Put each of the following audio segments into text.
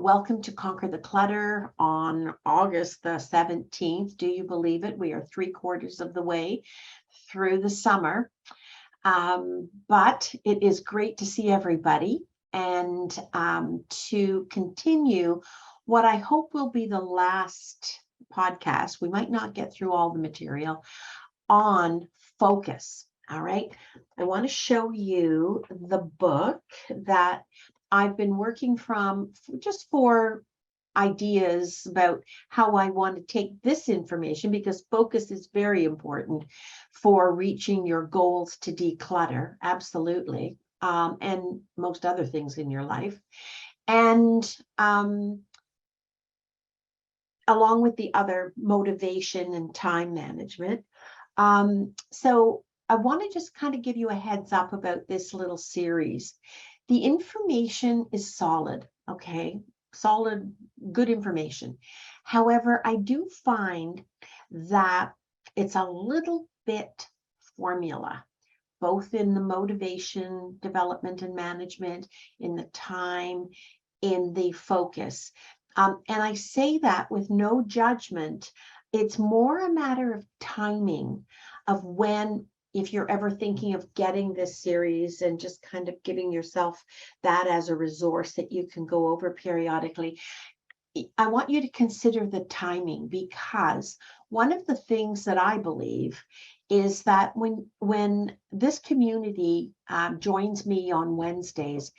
Welcome to Conquer the Clutter on August the 17th. Do you believe it? We are 3/4 of the way through the summer. But it is great to see everybody and to continue what I hope will be the last podcast. We might not get through all the material on focus. All right. I want to show you the book that I've been working from just for ideas about how I want to take this information, because focus is very important for reaching your goals to declutter. Absolutely. And most other things in your life. And along with the other motivation and time management. So I want to just kind of give you a heads up about this little series. The information is solid, okay? Solid, good information. However, I do find that it's a little bit formula, both in the motivation, development, and management, in the time, in the focus. And I say that with no judgment. It's more a matter of timing of when, if you're ever thinking of getting this series and just kind of giving yourself that as a resource that you can go over periodically, I want you to consider the timing, because one of the things that I believe is that when this community joins me on Wednesdays,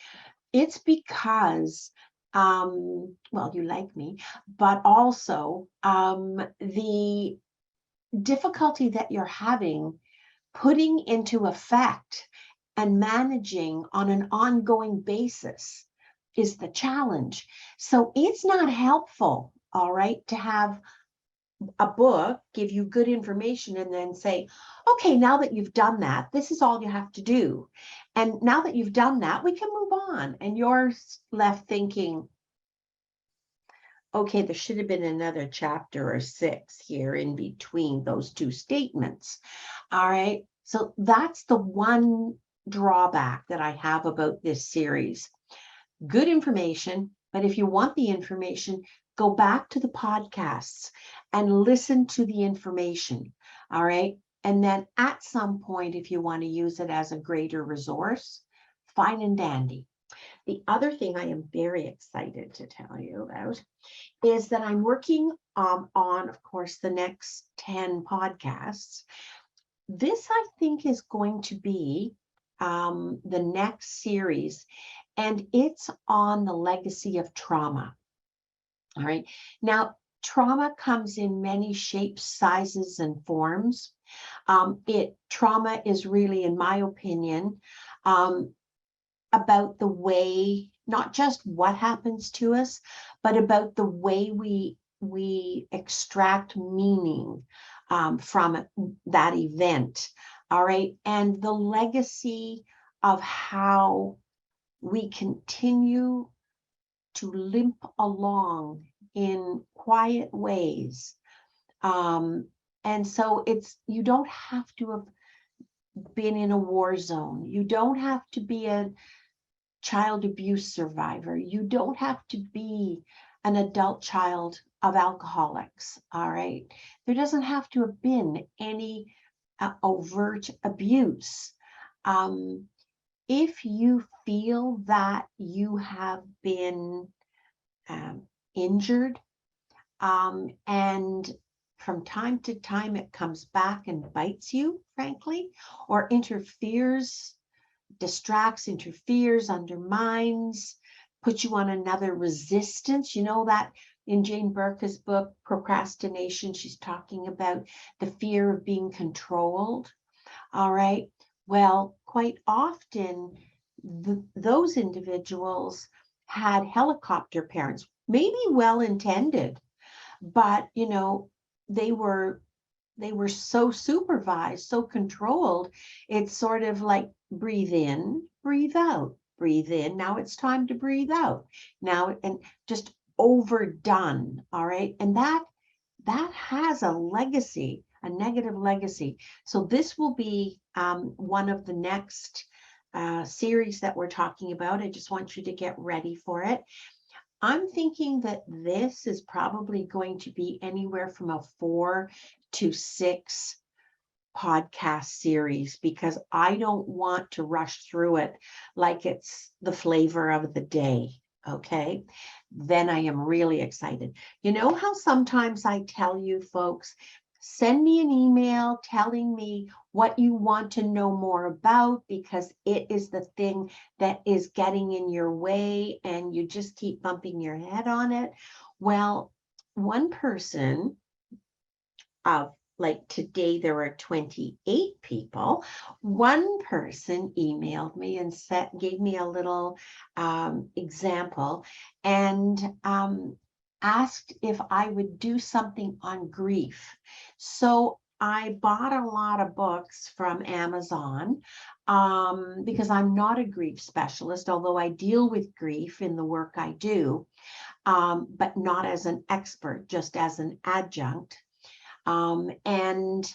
it's because well, you like me, but also the difficulty that you're having putting into effect and managing on an ongoing basis is the challenge. So it's not helpful, all right, to have a book give you good information and then say, okay, now that you've done that, this is all you have to do. And now that you've done that, we can move on. And you're left thinking, okay, there should have been another chapter or 6 here in between those two statements. All right. So that's the one drawback that I have about this series. Good information, but if you want the information, go back to the podcasts and listen to the information. All right. And then at some point, if you want to use it as a greater resource, fine and dandy. The other thing I am very excited to tell you about is that I'm working on, of course, the next 10 podcasts. This, I think, is going to be the next series, and it's on the legacy of trauma. All right. Now, trauma comes in many shapes, sizes, and forms. Trauma is really, in my opinion, about the way, not just what happens to us, but about the way we extract meaning from that event. All right. And the legacy of how we continue to limp along in quiet ways. And so you don't have to have been in a war zone. You don't have to be a child abuse survivor. You don't have to be an adult child of alcoholics. All right. There doesn't have to have been any overt abuse. If you feel that you have been injured, and from time to time it comes back and bites you, frankly, or distracts, interferes, undermines, puts you on another resistance. You know that in Jane Berka's book, Procrastination, she's talking about the fear of being controlled. All right. Well, quite often, those individuals had helicopter parents, maybe well-intended, but, they were so supervised, so controlled. It's sort of like breathe in, breathe out, breathe in. Now it's time to breathe out. Now, and just overdone. All right. And that has a legacy, a negative legacy. So this will be one of the next series that we're talking about. I just want you to get ready for it. I'm thinking that this is probably going to be anywhere from a 4 to 6 podcast series, because I don't want to rush through it like it's the flavor of the day. Okay. Then I am really excited. You know how sometimes I tell you folks, send me an email telling me what you want to know more about, because it is the thing that is getting in your way and you just keep bumping your head on it. Well, one person, like today there were 28 people, one person emailed me and gave me a little example, and asked if I would do something on grief. So I bought a lot of books from Amazon, because I'm not a grief specialist, although I deal with grief in the work I do, but not as an expert, just as an adjunct. And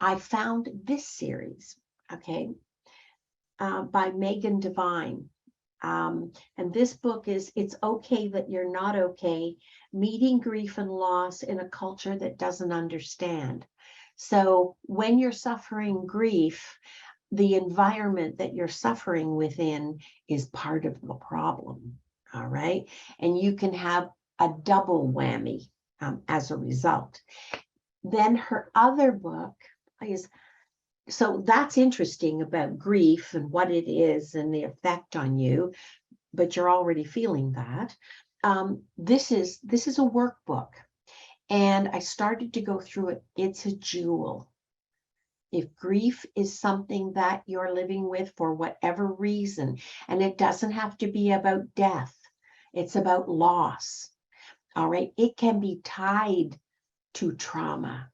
I found this series, okay, by Megan Devine. And this book is It's Okay That You're Not Okay, Meeting Grief and Loss in a Culture That Doesn't Understand. So when you're suffering grief, the environment that you're suffering within is part of the problem, all right? And you can have a double whammy as a result. Then her other book is, so that's interesting about grief and what it is and the effect on you, but you're already feeling that. This is a workbook, and I started to go through it. It's a jewel. If grief is something that you're living with for whatever reason, and it doesn't have to be about death, it's about loss, all right? It can be tied to trauma,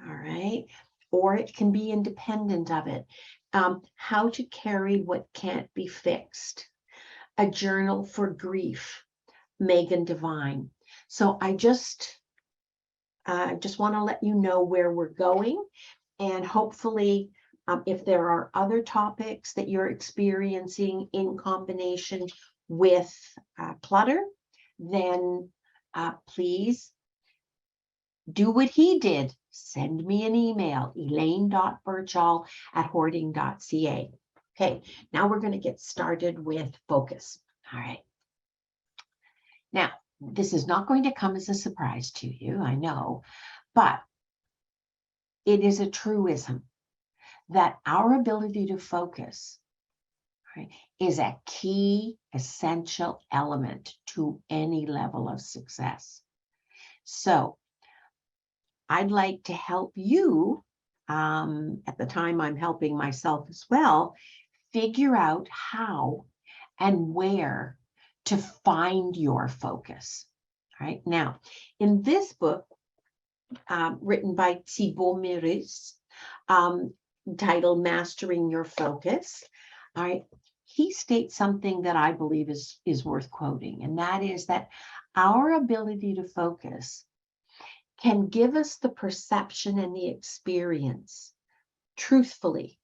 all right? Or it can be independent of it. How to carry what can't be fixed. A journal for grief, Megan Devine. So I just want to let you know where we're going, and hopefully, if there are other topics that you're experiencing in combination with clutter, then please do what he did. Send me an email, elaine.birchall@hoarding.ca. Okay, now we're going to get started with focus. All right. Now, this is not going to come as a surprise to you, I know, but it is a truism that our ability to focus, right, is a key, essential element to any level of success. So I'd like to help you, at the time I'm helping myself as well, figure out how and where to find your focus. All right. Now, in this book, written by Thibaut Meurice, titled Mastering Your Focus, all right, he states something that I believe is worth quoting, and that is that our ability to focus can give us the perception and the experience, truthfully,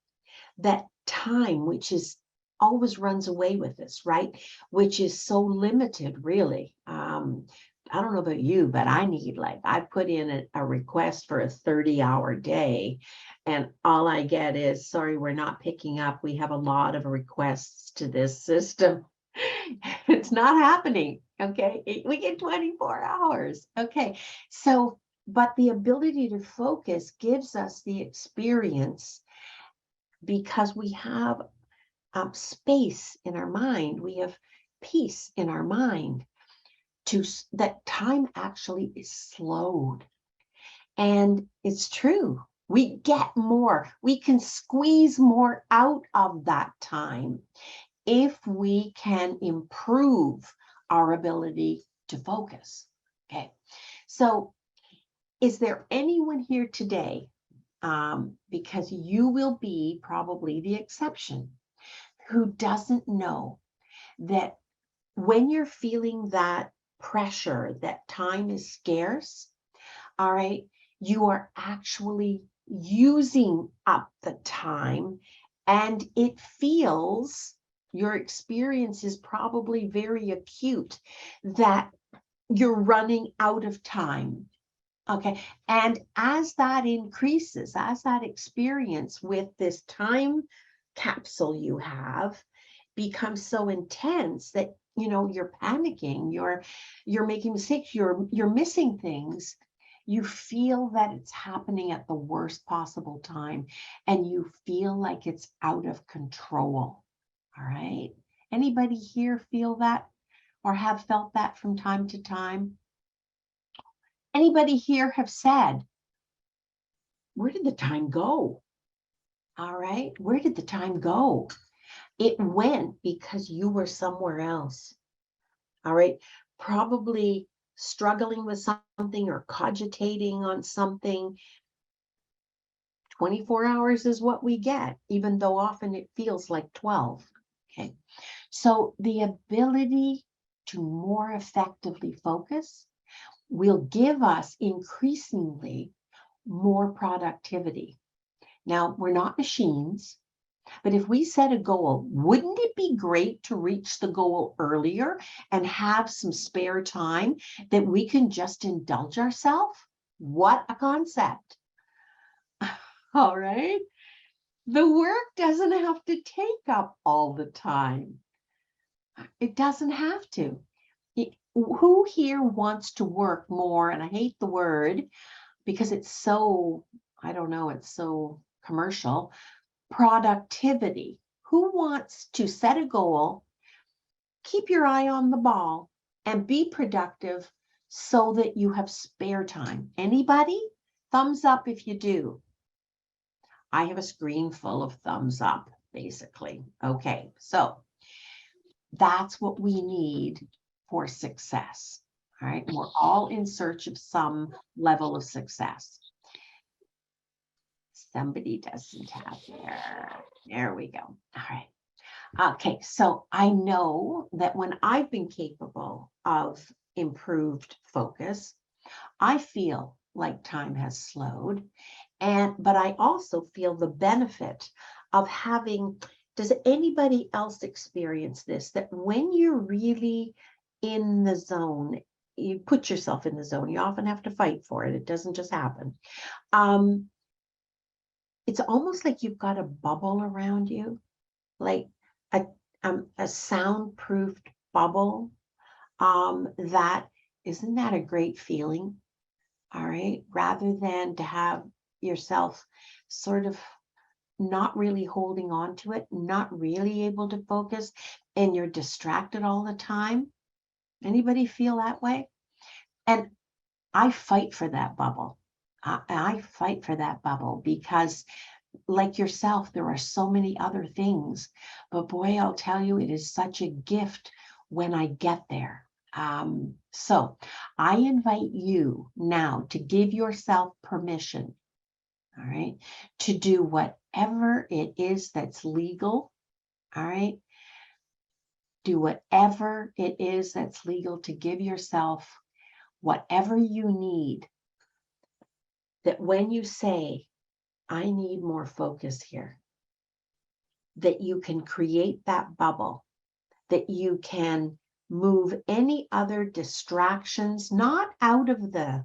that time, which is always runs away with us, right? Which is so limited, really. I don't know about you, but I put in a request for a 30-hour day, and all I get is, sorry, we're not picking up. We have a lot of requests to this system. It's not happening. Okay. We get 24 hours. Okay. So, but the ability to focus gives us the experience, because we have space in our mind. We have peace in our mind, that time actually is slowed. And it's true. We get more. We can squeeze more out of that time if we can improve our ability to focus. Okay. So is there anyone here today, because you will be probably the exception, who doesn't know that when you're feeling that pressure, that time is scarce, all right, you are actually using up the time, and it feels Your experience is probably very acute that you're running out of time. Okay. And as that increases, as that experience with this time capsule you have becomes so intense that you're panicking, you're making mistakes, you're missing things, you feel that it's happening at the worst possible time, and you feel like it's out of control. All right. Anybody here feel that or have felt that from time to time? Anybody here have said, where did the time go? All right. Where did the time go? It went because you were somewhere else. All right. Probably struggling with something or cogitating on something. 24 hours is what we get, even though often it feels like 12. Okay. So the ability to more effectively focus will give us increasingly more productivity. Now, we're not machines, but if we set a goal, wouldn't it be great to reach the goal earlier and have some spare time that we can just indulge ourselves? What a concept. All right. The work doesn't have to take up all the time. It doesn't have to. Who here wants to work more? And I hate the word because it's so, I don't know, it's so commercial. Productivity. Who wants to set a goal, keep your eye on the ball, and be productive so that you have spare time? Anybody? Thumbs up if you do. I have a screen full of thumbs up, basically. Okay, so that's what we need for success. All right, we're all in search of some level of success. Somebody doesn't have there we go. All right. Okay, so I know that when I've been capable of improved focus, I feel like time has slowed, but I also feel the benefit of having. Does anybody else experience this? That when you're really in the zone, you put yourself in the zone. You often have to fight for it. It doesn't just happen. It's almost like you've got a bubble around you, like a soundproofed bubble. That isn't that a great feeling? All right, rather than to have yourself sort of not really holding on to it, not really able to focus, and you're distracted all the time. Anybody feel that way? And I fight for that bubble. I fight for that bubble because, like yourself, there are so many other things. But boy, I'll tell you, it is such a gift when I get there. So I invite you now to give yourself permission, all right, to do whatever it is that's legal, all right? Do whatever it is that's legal to give yourself whatever you need. That when you say, I need more focus here, that you can create that bubble, that you can move any other distractions, not out of the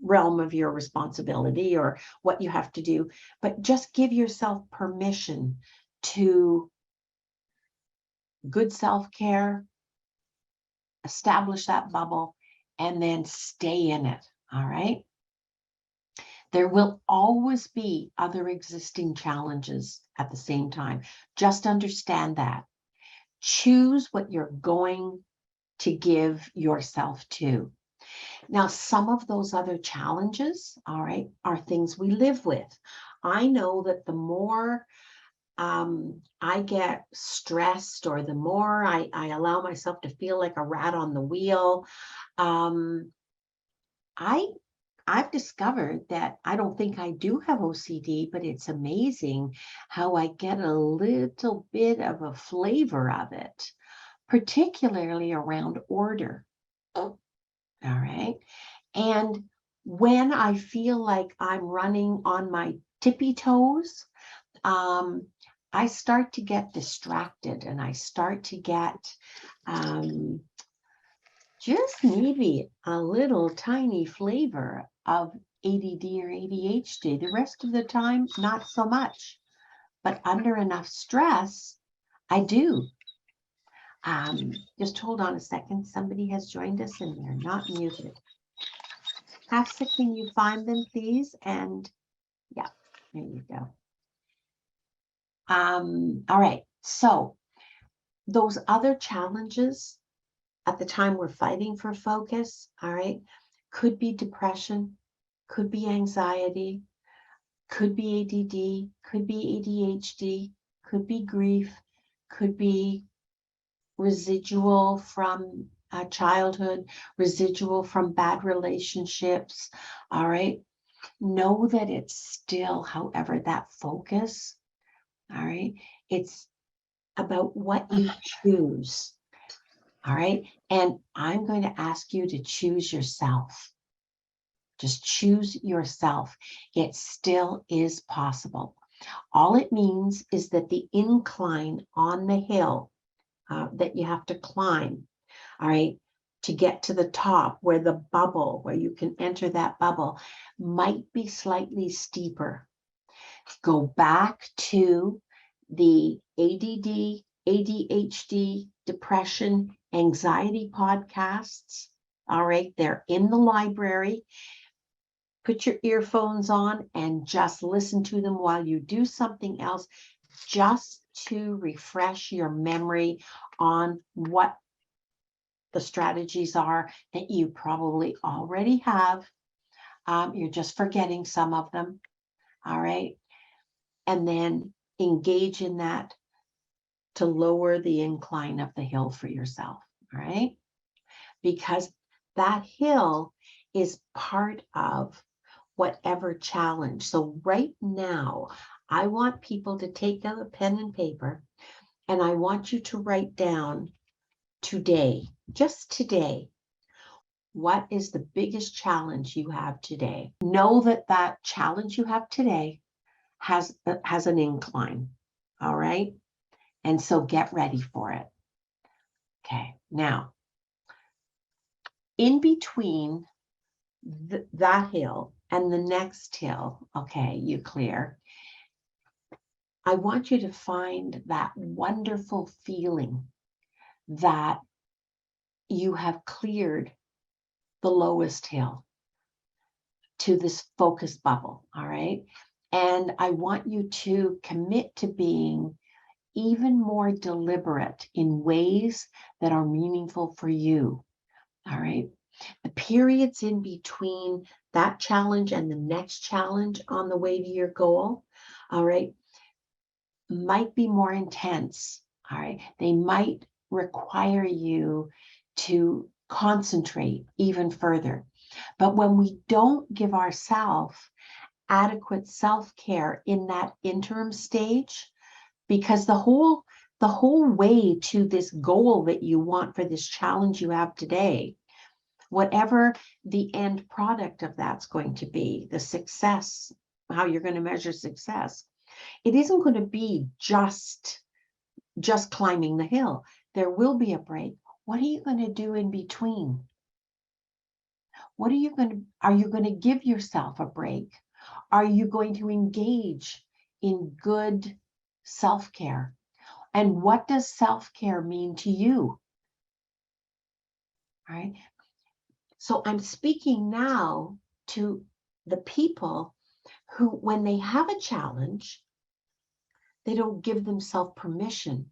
realm of your responsibility or what you have to do, but just give yourself permission to good self-care, establish that bubble, and then stay in it. All right. There will always be other existing challenges at the same time. Just understand that. Choose what you're going to give yourself to. Now, some of those other challenges, all right, are things we live with. I know that the more I get stressed, or the more I allow myself to feel like a rat on the wheel, I've discovered that I don't think I do have OCD, but it's amazing how I get a little bit of a flavor of it, particularly around order. All right. And when I feel like I'm running on my tippy toes, I start to get distracted and I start to get just maybe a little tiny flavor of ADD or ADHD. The rest of the time, not so much. But under enough stress, I do. Just hold on a second. Somebody has joined us and they're not muted. Hafsa, can you find them, please? And yeah, there you go. All right. So those other challenges at the time we're fighting for focus, all right, could be depression, could be anxiety, could be ADD, could be ADHD, could be grief, could be residual from childhood, residual from bad relationships. All right. Know that it's still, however, that focus. All right. It's about what you choose. All right. And I'm going to ask you to choose yourself. Just choose yourself. It still is possible. All it means is that the incline on the hill that you have to climb, all right, to get to the top where the bubble, where you can enter that bubble, might be slightly steeper. Go back to the ADD, ADHD, depression, anxiety podcasts. All right, they're in the library. Put your earphones on and just listen to them while you do something else, just to refresh your memory on what the strategies are that you probably already have. You're just forgetting some of them. All right. And then engage in that to lower the incline of the hill for yourself. All right. Because that hill is part of whatever challenge. So right now, I want people to take out a pen and paper, and I want you to write down today, just today, what is the biggest challenge you have today? Know that that challenge you have today has an incline, all right? And so get ready for it. Okay, now, in between that hill and the next hill, okay, you clear, I want you to find that wonderful feeling that you have cleared the lowest hill to this focus bubble, all right? And I want you to commit to being even more deliberate in ways that are meaningful for you, all right? The periods in between that challenge and the next challenge on the way to your goal, all right, might be more intense, all right? They might require you to concentrate even further. But when we don't give ourselves adequate self-care in that interim stage, because the whole way to this goal that you want for this challenge you have today, whatever the end product of that's going to be, the success, how you're going to measure success, it isn't going to be just climbing the hill. There will be a break. What are you going to do in between? Are you going to give yourself a break? Are you going to engage in good self-care? And what does self-care mean to you? All right. So I'm speaking now to the people who, when they have a challenge, they don't give themselves permission.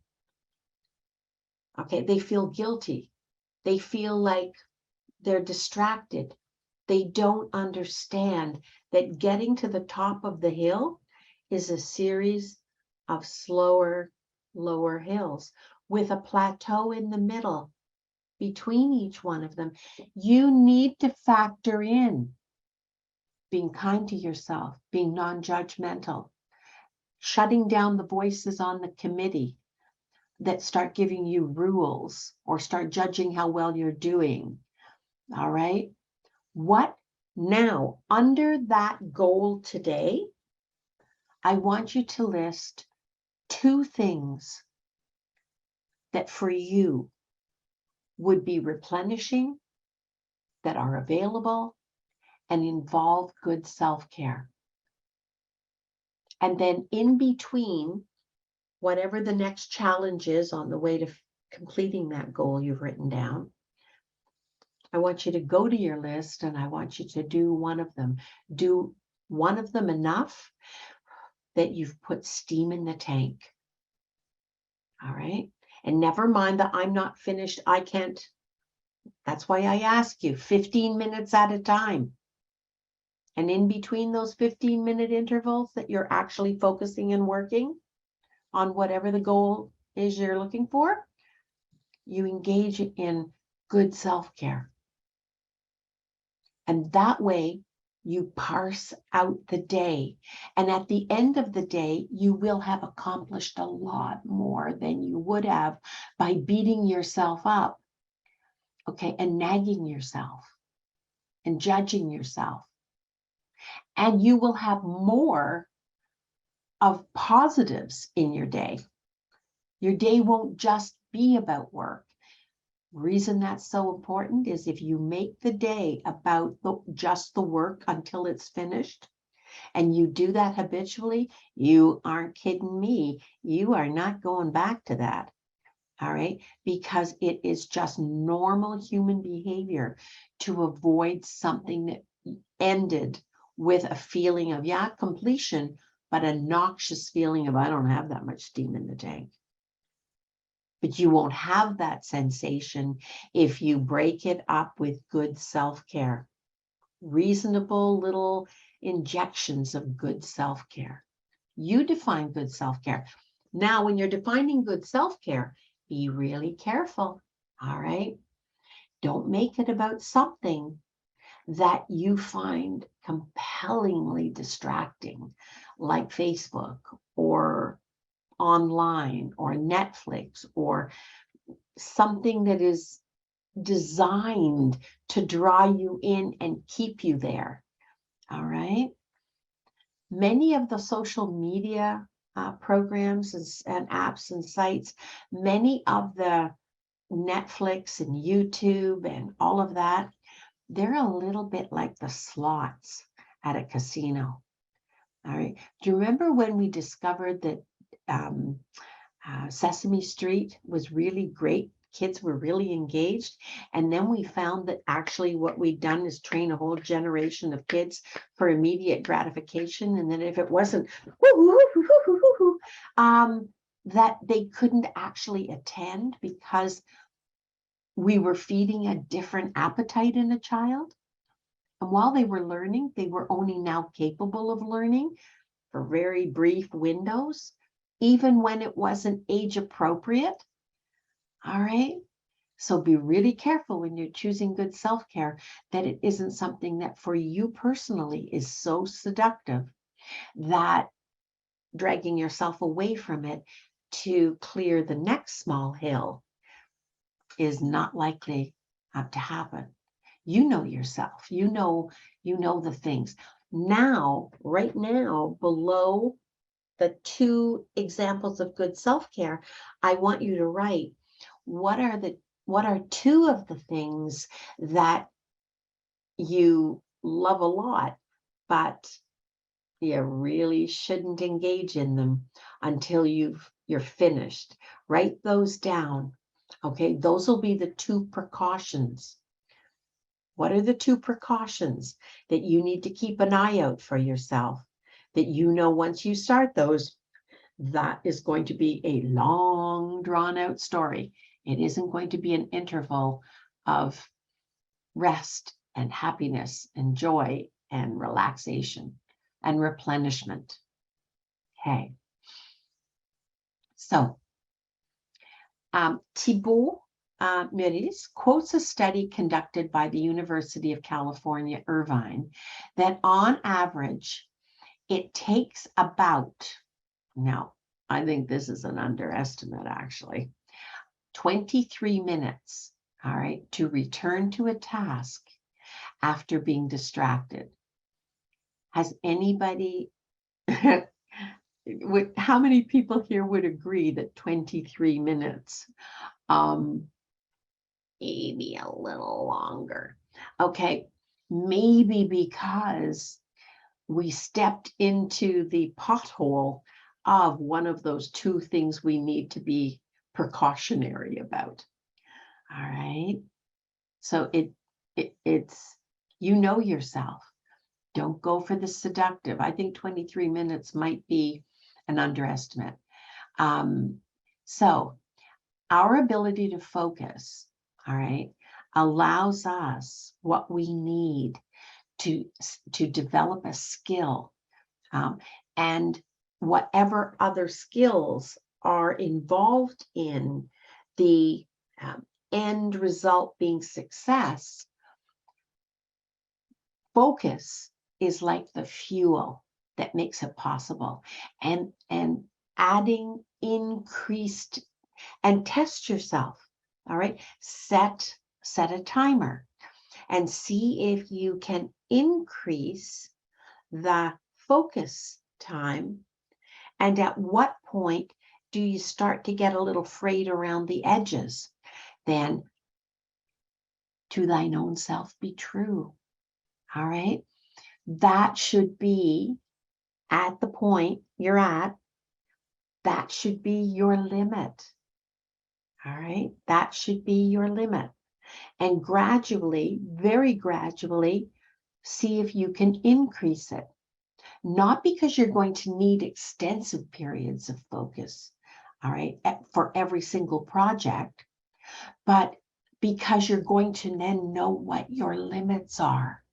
Okay, they feel guilty. They feel like they're distracted. They don't understand that getting to the top of the hill is a series of slower, lower hills with a plateau in the middle between each one of them. You need to factor in being kind to yourself, being non-judgmental, shutting down the voices on the committee that start giving you rules or start judging how well you're doing. All right. What now, under that goal today, I want you to list 2 things that for you would be replenishing, that are available, and involve good self-care. And then in between, whatever the next challenge is on the way to completing that goal you've written down, I want you to go to your list and I want you to do one of them. Do one of them enough that you've put steam in the tank. All right. And never mind that I'm not finished. I can't. That's why I ask you 15 minutes at a time. And in between those 15-minute intervals that you're actually focusing and working on whatever the goal is you're looking for, you engage in good self-care. And that way you parse out the day. And at the end of the day, you will have accomplished a lot more than you would have by beating yourself up, okay, and nagging yourself and judging yourself. And you will have more of positives in your day. Your day won't just be about work. Reason that's so important is if you make the day about just the work until it's finished, and you do that habitually, you aren't kidding me. You are not going back to that. All right, because it is just normal human behavior to avoid something that ended with a feeling of, yeah, completion, but a noxious feeling of, I don't have that much steam in the tank. But you won't have that sensation if you break it up with good self-care, reasonable little injections of good self-care. You define good self-care. Now, when you're defining good self-care, be really careful, all right? Don't make it about something that you find compellingly distracting, like Facebook or online or Netflix, or something that is designed to draw you in and keep you there. All right. Many of the social media programs and apps and sites, many of the Netflix and YouTube and all of that, they're a little bit like the slots at a casino. All right. Do you remember when we discovered that Sesame Street was really great? Kids were really engaged. And then we found that actually what we'd done is train a whole generation of kids for immediate gratification. And then if it wasn't that they couldn't actually attend because we were feeding a different appetite in a child. And while they were learning, they were only now capable of learning for very brief windows, even when it wasn't age appropriate. All right. So be really careful when you're choosing good self-care that it isn't something that for you personally is so seductive that dragging yourself away from it to clear the next small hill is not likely to happen. You know yourself, you know the things. Now, right now, below the 2 examples of good self-care, I want you to write, what are 2 of the things that you love a lot, but you really shouldn't engage in them until you're finished. Write those down. Okay, those will be the 2 precautions. What are the 2 precautions that you need to keep an eye out for yourself? That once you start those, that is going to be a long, drawn-out story. It isn't going to be an interval of rest and happiness and joy and relaxation and replenishment. Okay. So, Thibaut Meurice quotes a study conducted by the University of California, Irvine, that on average, it takes about, now, I think this is an underestimate actually, 23 minutes, all right, to return to a task after being distracted. Has anybody how many people here would agree that 23 minutes, maybe a little longer? Okay, maybe because we stepped into the pothole of one of those two things we need to be precautionary about. All right. So it's, you know yourself. Don't go for the seductive. I think 23 minutes might be an underestimate. So our ability to focus, all right, allows us what we need to develop a skill, and whatever other skills are involved in the end result being success. Focus is like the fuel that makes it possible, and adding increased, and test yourself. All right, set a timer and see if you can increase the focus time, and at what point do you start to get a little frayed around the edges. Then, to thine own self be true. All right, that should be at the point you're at. That should be your limit. All right, that should be your limit. And gradually, very gradually, see if you can increase it. Not because you're going to need extensive periods of focus, all right, for every single project, but because you're going to then know what your limits are.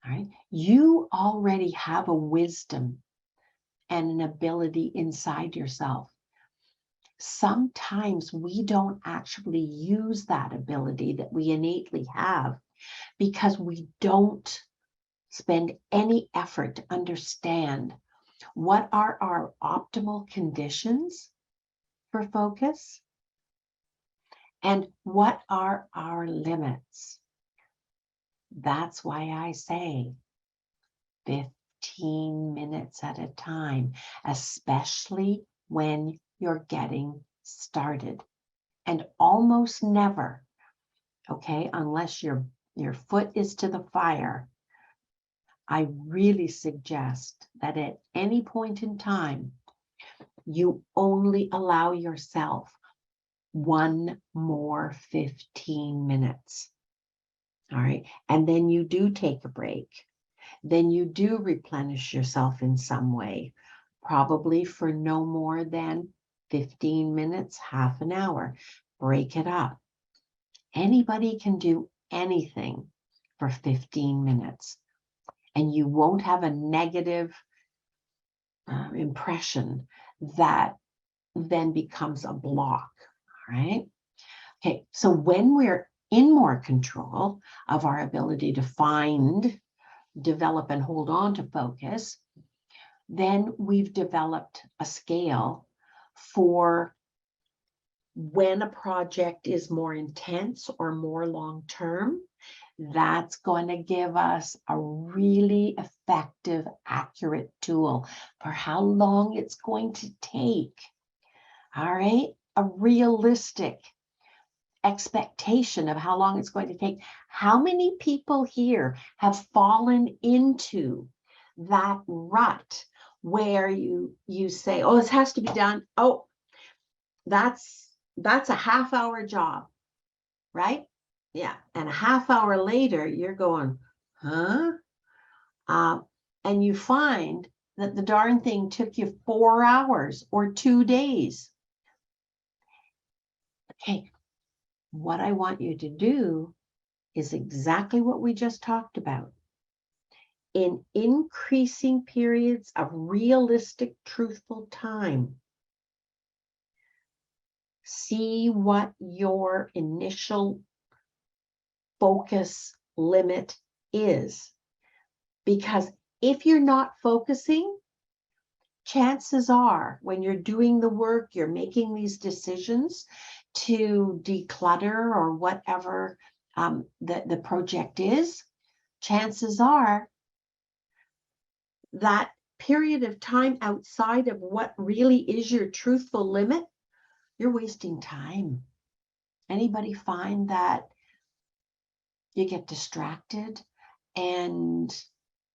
All right, you already have a wisdom and an ability inside yourself. Sometimes we don't actually use that ability that we innately have because we don't spend any effort to understand what are our optimal conditions for focus and what are our limits. That's why I say 15 minutes at a time, especially when you're getting started, and almost never, okay, unless your foot is to the fire. I really suggest that at any point in time, you only allow yourself one more 15 minutes. All right. And then you do take a break. Then you do replenish yourself in some way, probably for no more than 15 minutes, half an hour. Break it up. Anybody can do anything for 15 minutes. And you won't have a negative impression that then becomes a block, all right? Okay, so when we're in more control of our ability to find, develop, and hold on to focus, then we've developed a scale for when a project is more intense or more long-term. That's going to give us a really effective, accurate tool for how long it's going to take. All right, a realistic expectation of how long it's going to take. How many people here have fallen into that rut where you say, oh, this has to be done. Oh, that's a half-hour job, right? Yeah, and a half hour later, you're going, huh? And you find that the darn thing took you 4 hours or 2 days. Okay, what I want you to do is exactly what we just talked about. In increasing periods of realistic, truthful time, see what your initial focus limit is. Because if you're not focusing, chances are when you're doing the work, you're making these decisions to declutter or whatever the project is, chances are that period of time outside of what really is your truthful limit, you're wasting time. Anybody find that you get distracted and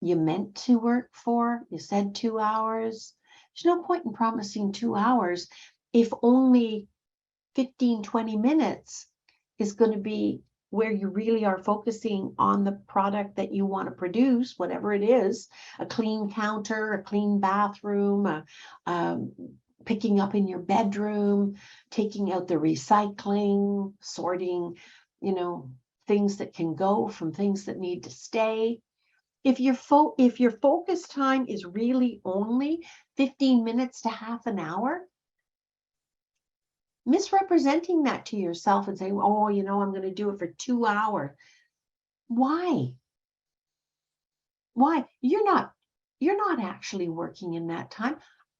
you meant to work for, you said 2 hours? There's no point in promising 2 hours if only 15, 20 minutes is going to be where you really are focusing on the product that you want to produce, whatever it is, a clean counter, a clean bathroom, picking up in your bedroom, taking out the recycling, sorting, things that can go from things that need to stay. If your focus time is really only 15 minutes to half an hour, misrepresenting that to yourself and saying, oh, I'm going to do it for 2 hours. Why? You're not actually working in that time.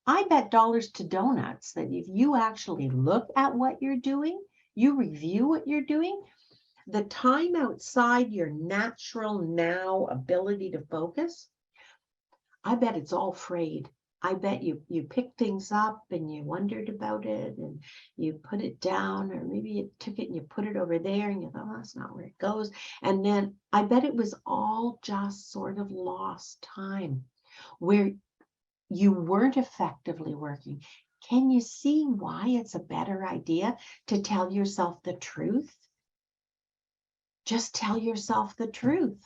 I bet dollars to donuts that if you actually look at what you're doing, you review what you're doing, the time outside your natural now ability to focus, I bet it's all frayed. I bet you picked things up and you wondered about it and you put it down, or maybe you took it and you put it over there and you thought, oh, that's not where it goes. And then I bet it was all just sort of lost time where you weren't effectively working. Can you see why it's a better idea to tell yourself the truth? Just tell yourself the truth.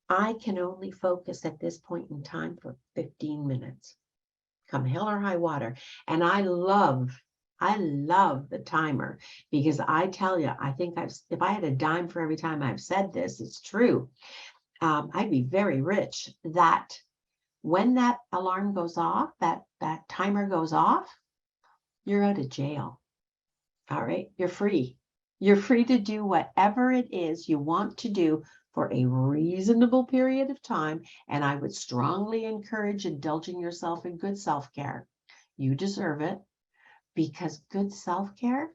I can only focus at this point in time for 15 minutes, come hell or high water. And I love the timer, because I tell you, I think if I had a dime for every time I've said this, it's true. I'd be very rich. That when that alarm goes off, that timer goes off, you're out of jail. All right, you're free. You're free to do whatever it is you want to do for a reasonable period of time. And I would strongly encourage indulging yourself in good self-care. You deserve it, because good self-care,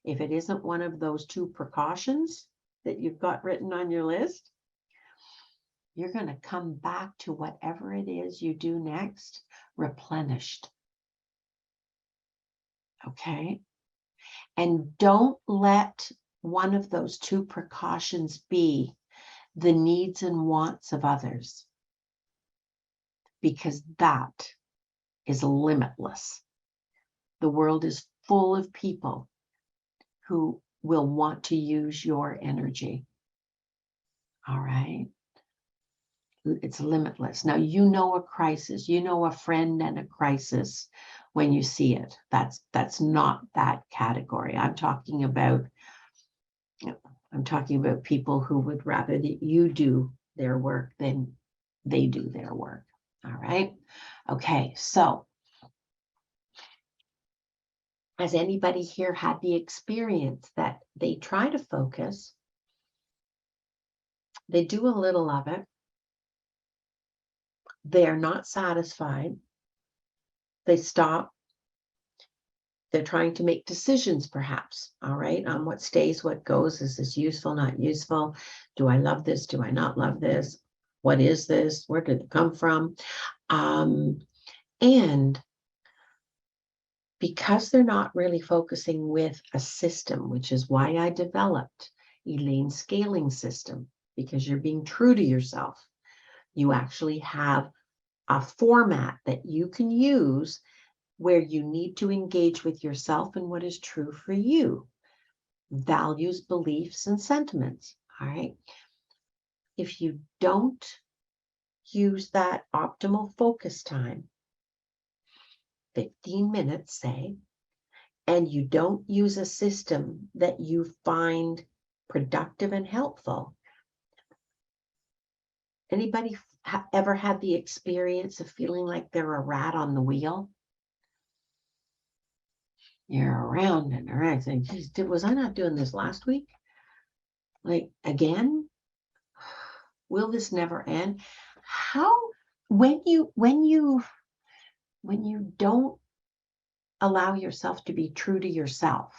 if it isn't one of those 2 precautions that you've got written on your list, you're going to come back to whatever it is you do next replenished. Okay? And don't let one of those 2 precautions be the needs and wants of others, because that is limitless. The world is full of people who will want to use your energy. All right? It's limitless. Now, a crisis, a friend and a crisis when you see it. That's not that category. I'm talking about people who would rather that you do their work than they do their work. All right. Okay. So has anybody here had the experience that they try to focus, they do a little of it, they're not satisfied, they stop, they're trying to make decisions perhaps, all right, on what stays, what goes, is this useful, not useful, do I love this, do I not love this, what is this, where did it come from? And because they're not really focusing with a system, which is why I developed Elaine's scaling system, because you're being true to yourself. You actually have a format that you can use where you need to engage with yourself and what is true for you. Values, beliefs, and sentiments, all right? If you don't use that optimal focus time, 15 minutes, say, and you don't use a system that you find productive and helpful. Anybody ever had the experience of feeling like they're a rat on the wheel? You're around and around saying, geez, was I not doing this last week? Like, again? Will this never end? How, when you don't allow yourself to be true to yourself,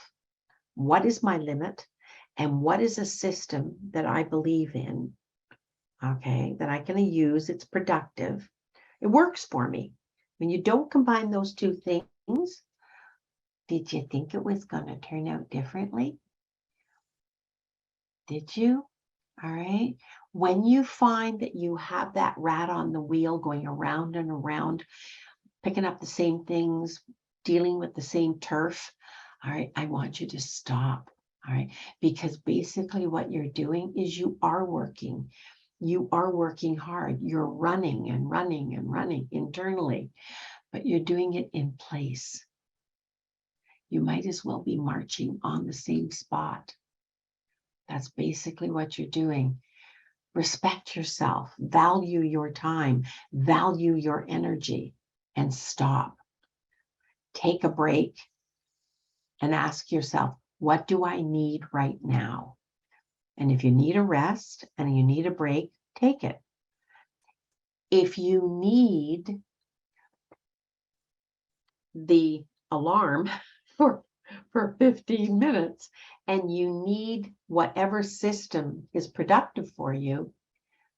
what is my limit and what is a system that I believe in, okay, that I can use, it's productive, It works for me. When you don't combine those two things, did you think it was going to turn out differently? Did you? All right. When you find that you have that rat on the wheel going around and around, picking up the same things, dealing with the same turf, all right, I want you to stop. All right. Because basically what you're doing is you are working. You are working hard. You're running and running and running internally, but you're doing it in place. You might as well be marching on the same spot. That's basically what you're doing. Respect yourself, value your time, value your energy, and stop. Take a break and ask yourself, what do I need right now? And if you need a rest and you need a break, take it. If you need the alarm for 15 minutes and you need whatever system is productive for you,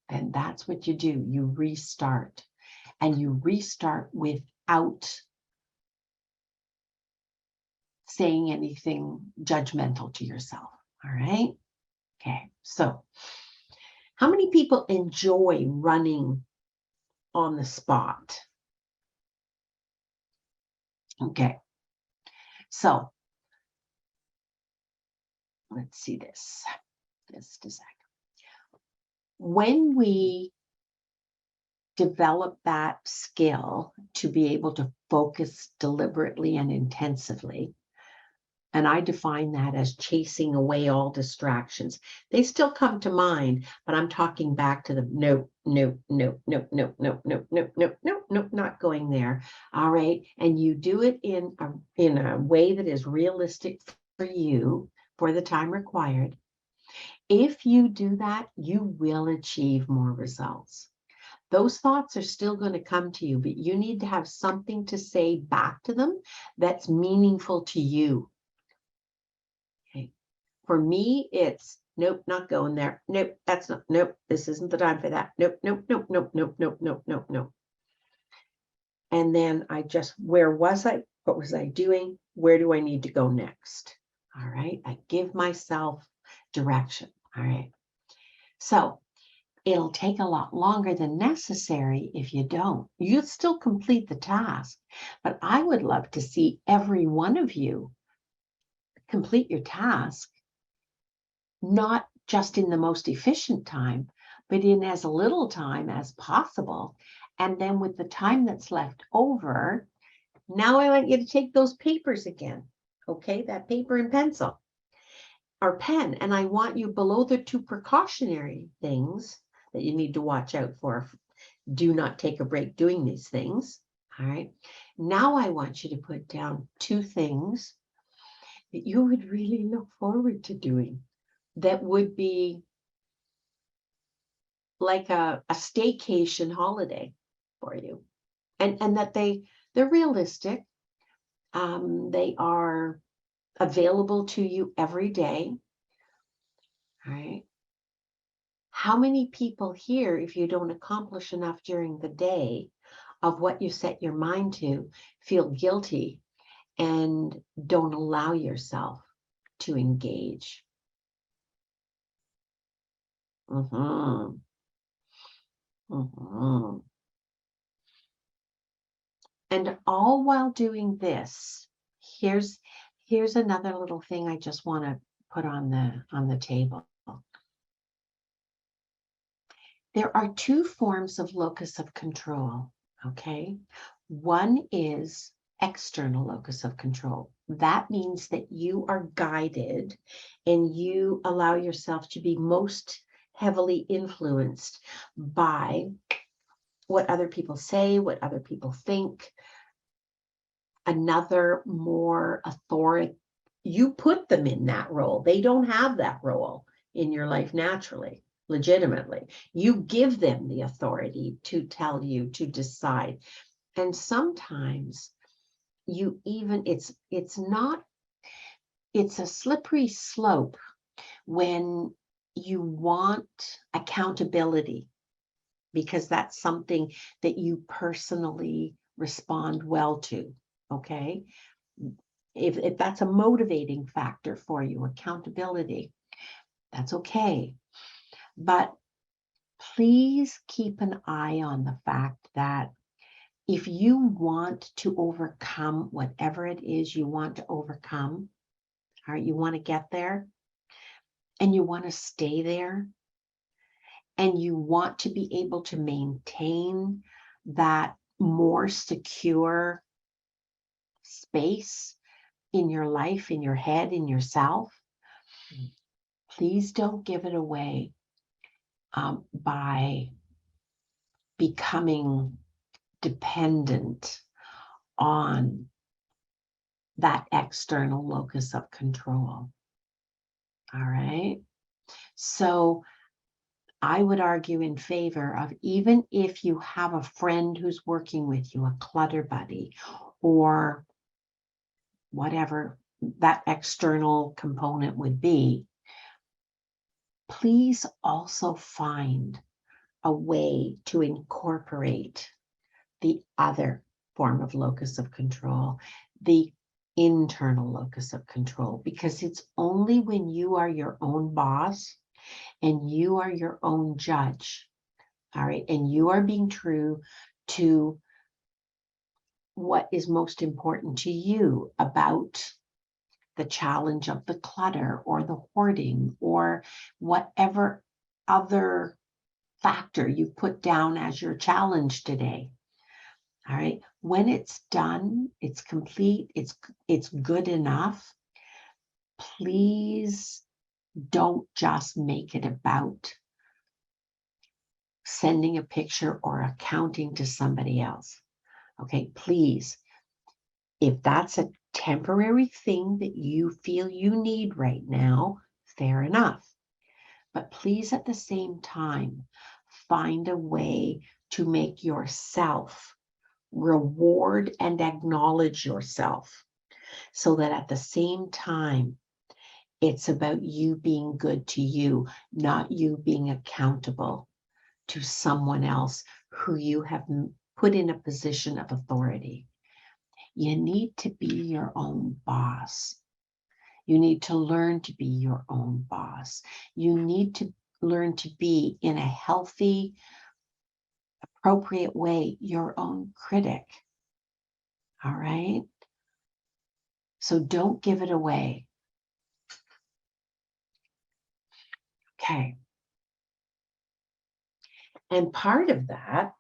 then that's what you do. You restart, and you restart without saying anything judgmental to yourself. All right. Okay. So how many people enjoy running on the spot? Okay. So let's see this. Just a second. When we develop that skill to be able to focus deliberately and intensively, and I define that as chasing away all distractions. They still come to mind, but I'm talking back to the no, no, no, no, no, no, no, no, no, no, no, not going there. All right. And you do it in a way that is realistic for you for the time required. If you do that, you will achieve more results. Those thoughts are still going to come to you, but you need to have something to say back to them that's meaningful to you. Okay. For me, it's nope, not going there. Nope, that's not, nope, this isn't the time for that. Nope, nope, nope, nope, nope, nope, nope, nope, nope. And then I just, where was I? What was I doing? Where do I need to go next? All right. I give myself direction. All right. So it'll take a lot longer than necessary if you don't. You'll still complete the task, but I would love to see every one of you complete your task, not just in the most efficient time, but in as little time as possible. And then with the time that's left over, now I want you to take those papers again, okay? That paper and pencil or pen. And I want you below the two precautionary things that you need to watch out for. Do not take a break doing these things, all right? Now I want you to put down two things that you would really look forward to doing. That would be like a staycation holiday for you. And that they're realistic. They are available to you every day. All right. How many people here, if you don't accomplish enough during the day of what you set your mind to, feel guilty and don't allow yourself to engage? Mm-hmm. Mm-hmm. And all while doing this, here's another little thing I just want to put on the table. There are two forms of locus of control, okay? One is external locus of control. That means that you are guided and you allow yourself to be most heavily influenced by what other people say, what other people think. Another more authority, you put them in that role. They don't have that role in your life naturally, legitimately. You give them the authority to tell you to decide. And sometimes you even, it's a slippery slope when you want accountability. because that's something that you personally respond well to, okay? If that's a motivating factor for you, accountability, that's okay. But please keep an eye on the fact that if you want to overcome whatever it is you want to overcome, all right, you want to get there and you want to stay there and you want to be able to maintain that more secure space in your life, in your head, in yourself, please don't give it away by becoming dependent on that external locus of control. All right. So I would argue in favor of, even if you have a friend who's working with you, a clutter buddy, or whatever that external component would be, please also find a way to incorporate the other form of locus of control, the internal locus of control, because it's only when you are your own boss and you are your own judge, all right, and you are being true to what is most important to you about the challenge of the clutter or the hoarding or whatever other factor you put down as your challenge today. All right. When it's done, it's complete, it's good enough. Please don't just make it about sending a picture or accounting to somebody else. Okay, please. If that's a temporary thing that you feel you need right now, fair enough. But please, at the same time, find a way to make yourself reward and acknowledge yourself, so that at the same time, it's about you being good to you, not you being accountable to someone else who you have put in a position of authority. You need to be your own boss. You need to learn to be your own boss. You need to learn to be, in a healthy, appropriate way, your own critic. All right? So don't give it away. Okay. And part of that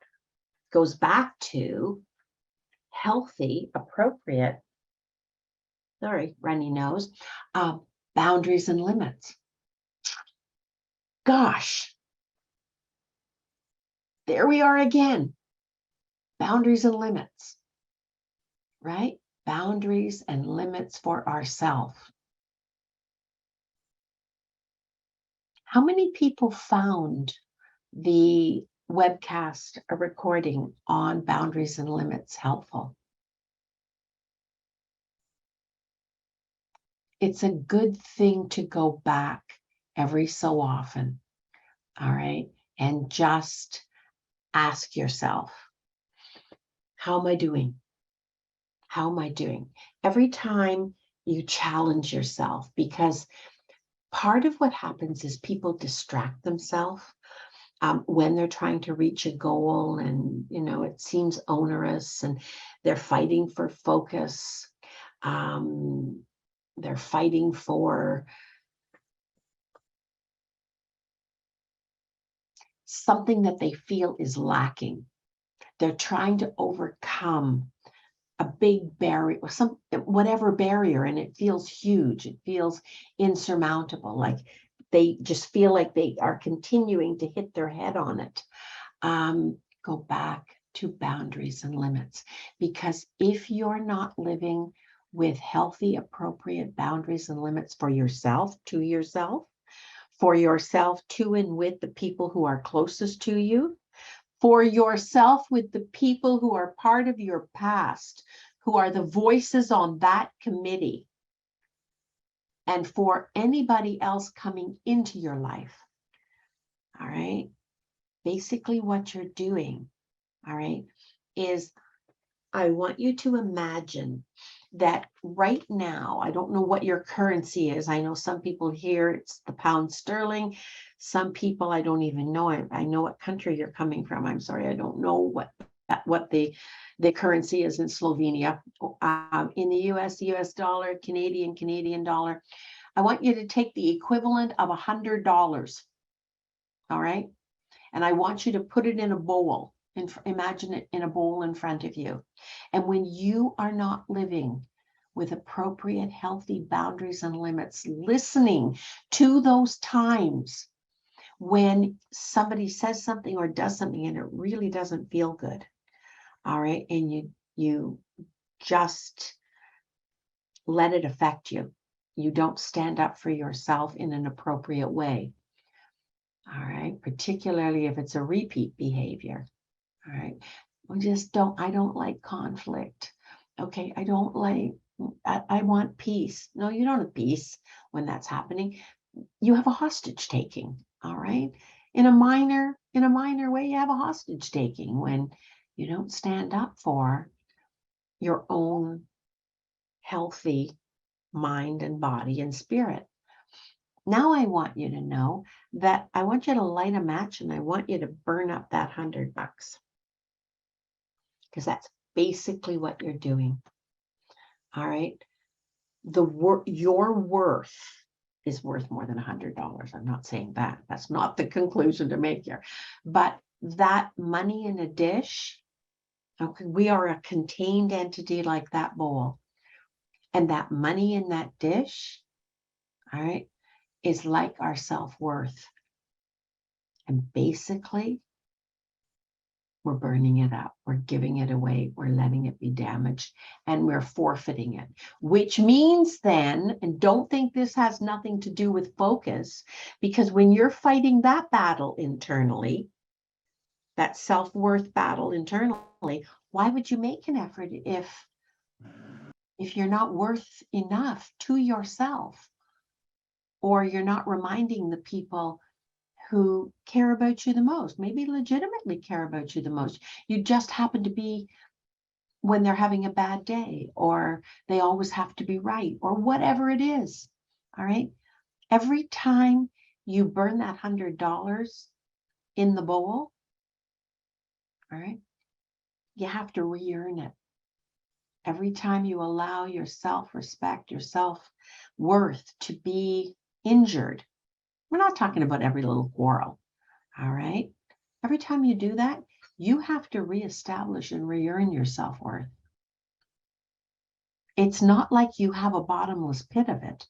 goes back to healthy, appropriate, runny nose, boundaries and limits. Gosh, there we are again. Boundaries and limits, right? Boundaries and limits for ourselves. How many people found the webcast, a recording on boundaries and limits, helpful? It's a good thing to go back every so often, all right? And just ask yourself, how am I doing? How am I doing? Every time you challenge yourself, because part of what happens is people distract themselves when they're trying to reach a goal, and it seems onerous, and they're fighting for focus. They're fighting for something that they feel is lacking. They're trying to overcome a big barrier, or whatever barrier, and it feels huge. It feels insurmountable. Like they just feel like they are continuing to hit their head on it. Go back to boundaries and limits, because if you're not living with healthy, appropriate boundaries and limits for yourself, to yourself, for yourself, to and with the people who are closest to you, for yourself with the people who are part of your past, who are the voices on that committee, and for anybody else coming into your life. All right. basically what you're doing, all right, is I want you to imagine that right now, I don't know what your currency is. I know some people here, it's the pound sterling. Some people, I don't even know. I know what country you're coming from. I'm sorry, I don't know what the currency is in Slovenia. In the US dollar, Canadian dollar. I want you to take the equivalent of $100, all right? And I want you to put it in a bowl. And imagine it in a bowl in front of you. And when you are not living with appropriate, healthy boundaries and limits, listening to those times when somebody says something or does something and it really doesn't feel good, all right, and you just let it affect you. You don't stand up for yourself in an appropriate way, all right, particularly if it's a repeat behavior. All right. I don't like conflict. Okay. I want peace. No, you don't have peace when that's happening. You have a hostage taking. All right. In a minor way, you have a hostage taking when you don't stand up for your own healthy mind and body and spirit. Now I want you to know that I want you to light a match and I want you to burn up that $100. Because that's basically what you're doing. All right. Your worth is worth more than $100. I'm not saying that. That's not the conclusion to make here. But that money in a dish, okay, we are a contained entity like that bowl. And that money in that dish, all right, is like our self-worth. And basically, we're burning it up, we're giving it away, we're letting it be damaged, and we're forfeiting it. Which means then, and don't think this has nothing to do with focus, because when you're fighting that battle internally, that self-worth battle internally, why would you make an effort if you're not worth enough to yourself, or you're not reminding the people who care about you the most, maybe legitimately care about you the most. You just happen to be when they're having a bad day, or they always have to be right, or whatever it is. All right. Every time you burn that $100 in the bowl, all right, you have to re-earn it. Every time you allow your self-respect, your self-worth to be injured. We're not talking about every little quarrel. All right. Every time you do that, you have to reestablish and re-earn your self-worth. It's not like you have a bottomless pit of it.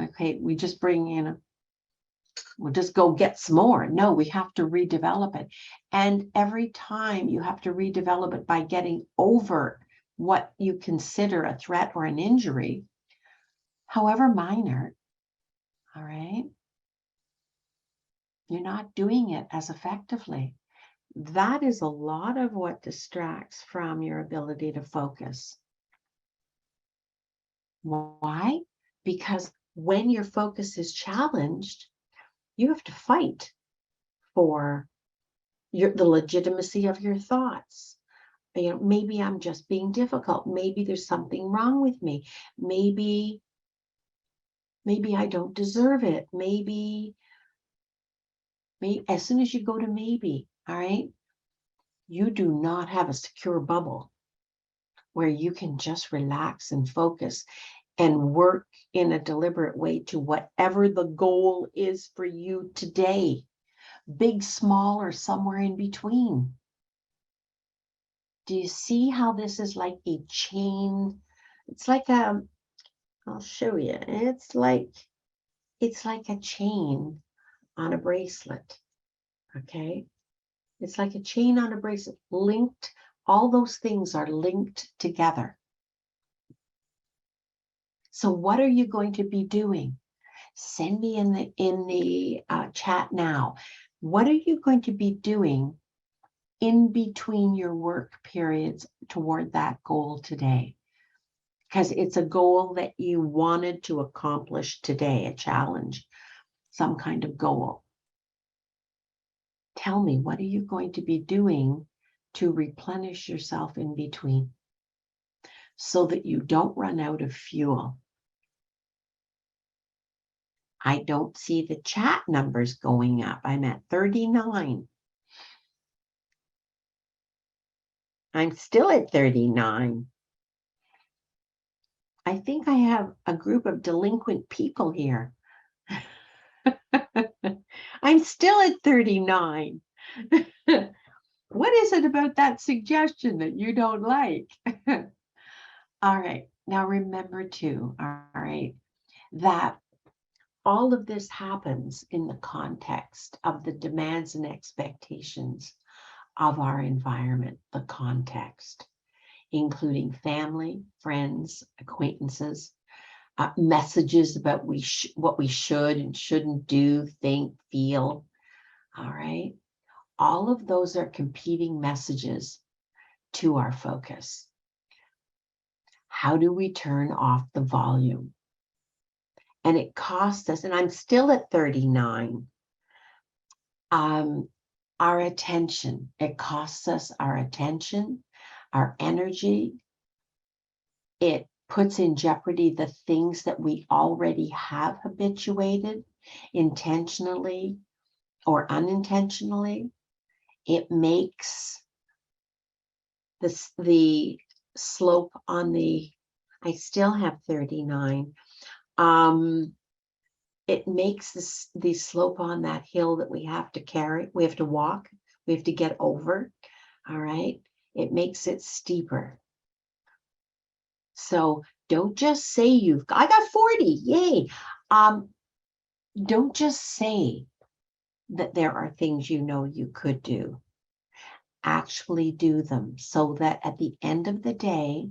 Okay, we just we'll just go get some more. No, we have to redevelop it. And every time you have to redevelop it by getting over what you consider a threat or an injury, however minor, all right, you're not doing it as effectively. That is a lot of what distracts from your ability to focus. Why? Because when your focus is challenged, you have to fight for the legitimacy of your thoughts. You know, maybe I'm just being difficult. Maybe there's something wrong with me. Maybe I don't deserve it. Maybe as soon as you go to maybe, all right, you do not have a secure bubble where you can just relax and focus and work in a deliberate way to whatever the goal is for you today, big, small, or somewhere in between. Do you see how this is like a chain? It's like I'll show you. It's like a chain on a bracelet. Okay. It's like a chain on a bracelet, linked. All those things are linked together. So what are you going to be doing? Send me in the chat now. What are you going to be doing in between your work periods toward that goal today? Because it's a goal that you wanted to accomplish today, a challenge, some kind of goal. Tell me, what are you going to be doing to replenish yourself in between so that you don't run out of fuel? I don't see the chat numbers going up. I'm at 39. I'm still at 39. I think I have a group of delinquent people here. I'm still at 39. What is it about that suggestion that you don't like? All right. Now remember too, all right, that all of this happens in the context of the demands and expectations of our environment, the context, including family, friends, acquaintances, messages about what we should and shouldn't do, think, feel. All right. All of those are competing messages to our focus. How do we turn off the volume? And it costs us, and I'm still at 39, our attention. It costs us our attention, our energy. It puts in jeopardy the things that we already have habituated, intentionally or unintentionally. It makes the slope on the, I still have 39. It makes the slope on that hill that we have to carry, we have to walk, we have to get over. All right. It makes it steeper. So don't just say I got 40, yay. Don't just say that there are things you know you could do. Actually do them so that at the end of the day,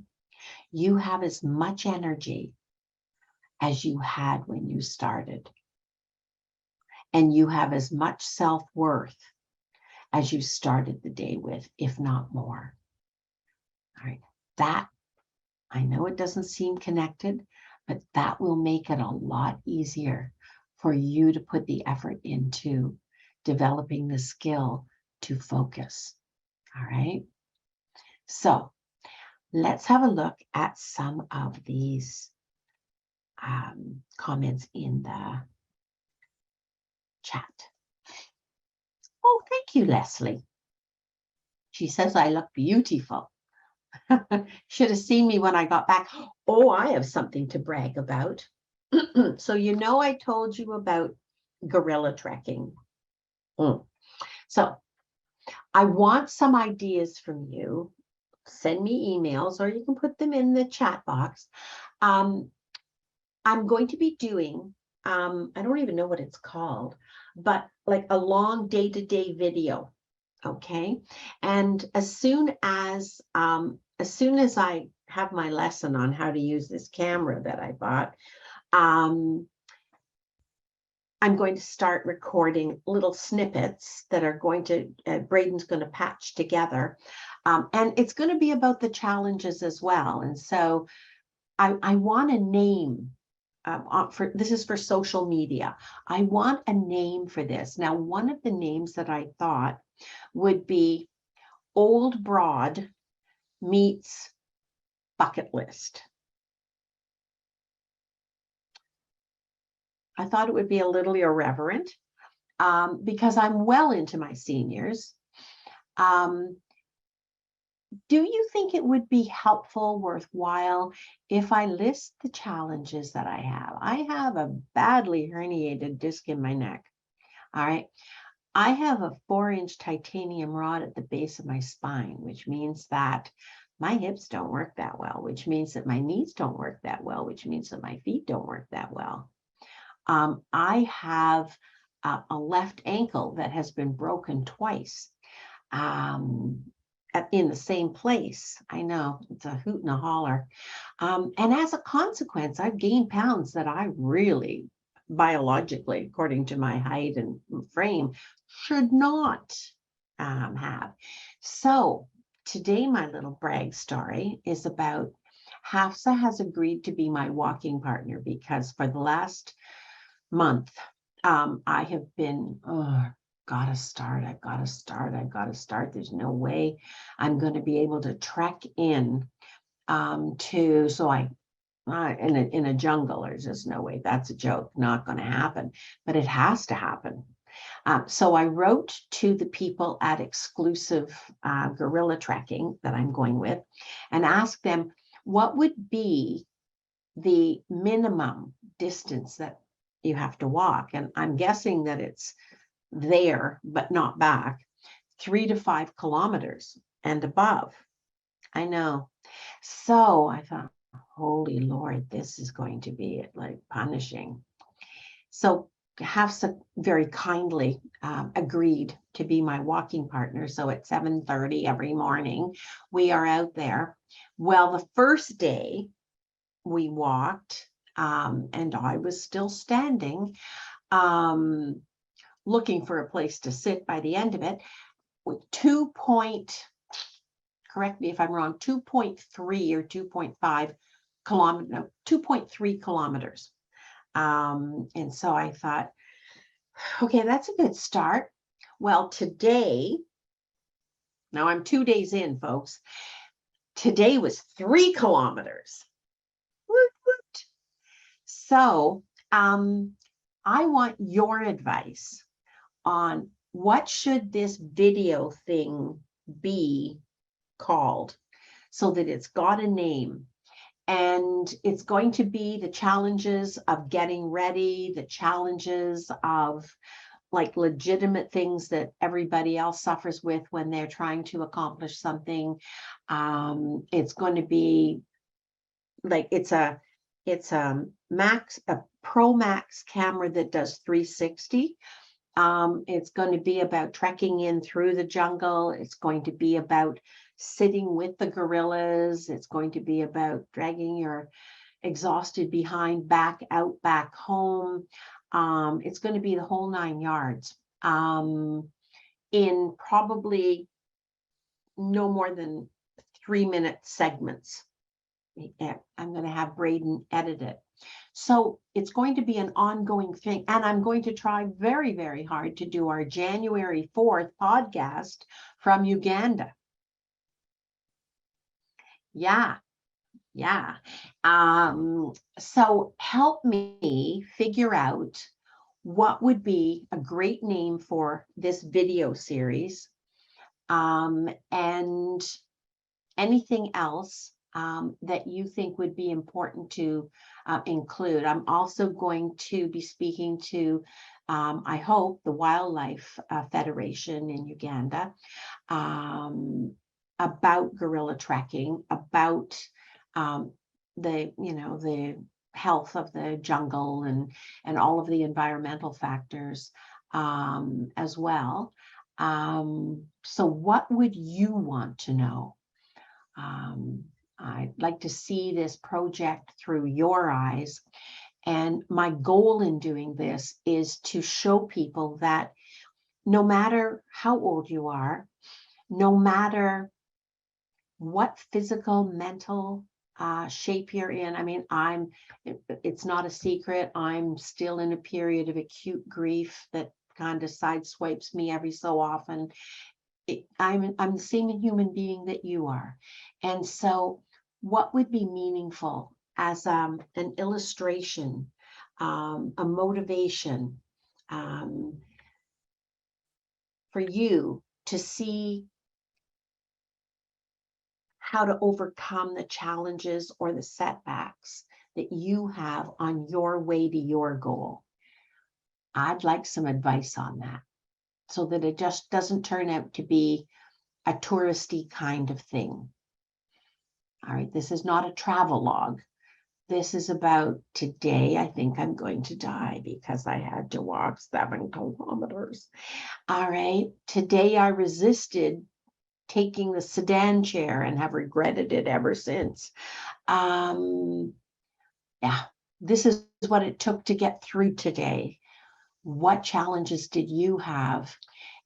you have as much energy as you had when you started. And you have as much self-worth as you started the day with, if not more. All right. That, I know it doesn't seem connected, but that will make it a lot easier for you to put the effort into developing the skill to focus. All right. So let's have a look at some of these comments in the chat. Oh, thank you, Leslie. She says I look beautiful. Should have seen me when I got back. Oh, I have something to brag about. So I told you about gorilla trekking. So I want some ideas from you. Send me emails or you can put them in the chat box. I'm going to be doing, I don't even know what it's called, but like a long day-to-day video. Okay. And as soon as I have my lesson on how to use this camera that I bought, I'm going to start recording little snippets that are going to, Braden's going to patch together. And it's going to be about the challenges as well. And so I want a name this is for social media. I want a name for this. Now, one of the names that I thought would be Old Broad meets Bucket List. I thought it would be a little irreverent because I'm well into my seniors. Do you think it would be helpful, worthwhile, if I list the challenges that I have? I have a badly herniated disc in my neck. All right. I have a 4-inch titanium rod at the base of my spine, which means that my hips don't work that well, which means that my knees don't work that well, which means that my feet don't work that well. I have a left ankle that has been broken twice in the same place. I know, it's a hoot and a holler. And as a consequence, I've gained pounds that I really, biologically, according to my height and frame, should not have. So today, my little brag story is about Hafsa has agreed to be my walking partner because for the last month, I have been gotta start. I've got to start. I've got to start. There's no way I'm going to be able to trek in in a jungle. There's just no way. That's a joke. Not going to happen. But it has to happen. So I wrote to the people at Exclusive Gorilla Trekking that I'm going with and asked them what would be the minimum distance that you have to walk. And I'm guessing that it's there, but not back, 3 to 5 kilometers and above. I know. So I thought, holy Lord, this is going to be like punishing. So HAFSA very kindly agreed to be my walking partner. So at 7:30 every morning, we are out there. Well, the first day we walked, and I was still standing, looking for a place to sit by the end of it, with correct me if I'm wrong, 2.3 or 2.5 kilometers, no, 2.3 kilometers. And so I thought, okay, that's a good start. Well, today, now I'm 2 days in, folks. Today was 3 kilometers. Woot, woot. So I want your advice on what should this video thing be called so that it's got a name. And it's going to be the challenges of getting ready, the challenges of like legitimate things that everybody else suffers with when they're trying to accomplish something. It's going to be like it's a Pro Max camera that does 360. It's going to be about trekking in through the jungle. It's going to be about sitting with the gorillas. It's going to be about dragging your exhausted behind back home. It's going to be the whole 9 yards in probably no more than 3-minute segments. I'm going to have Braden edit it. So it's going to be an ongoing thing. And I'm going to try very, very hard to do our January 4th podcast from Uganda. Yeah. So help me figure out what would be a great name for this video series, and anything else that you think would be important to include. I'm also going to be speaking to, I hope, the Wildlife Federation in Uganda about gorilla trekking, about the health of the jungle and all of the environmental factors as well. So what would you want to know? I'd like to see this project through your eyes. And my goal in doing this is to show people that no matter how old you are, no matter what physical, mental shape you're in. I mean, it's not a secret. I'm still in a period of acute grief that kind of sideswipes me every so often. I'm the same human being that you are. And so what would be meaningful as an illustration, a motivation for you to see how to overcome the challenges or the setbacks that you have on your way to your goal. I'd like some advice on that so that it just doesn't turn out to be a touristy kind of thing. All right, this is not a travel log. This is about today. I think I'm going to die because I had to walk 7 kilometers. All right, today I resisted taking the sedan chair and have regretted it ever since. Yeah, this is what it took to get through today. What challenges did you have?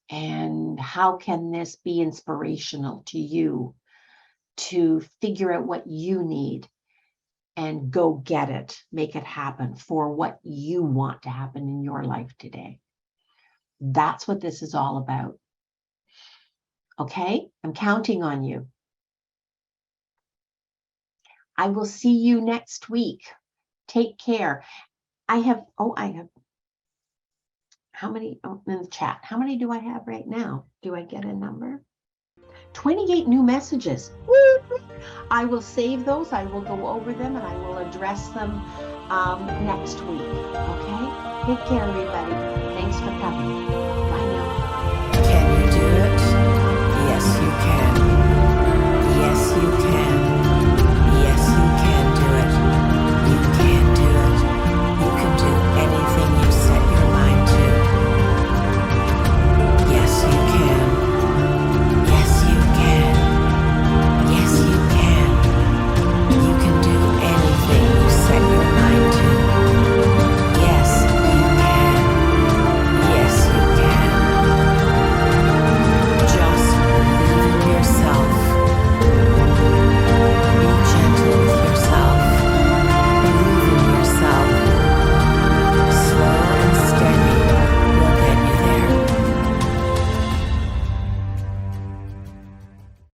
And how can this be inspirational to you to figure out what you need and go get it, make it happen for what you want to happen in your life today? That's what this is all about. Okay? I'm counting on you. I will see you next week. Take care. I have, how many, in the chat, how many do I have right now? Do I get a number? 28 new messages. Woo! I will save those. I will go over them and I will address them next week. Okay? Take care, everybody. Thanks for coming. Bye now. Can you do it? Yes, you can.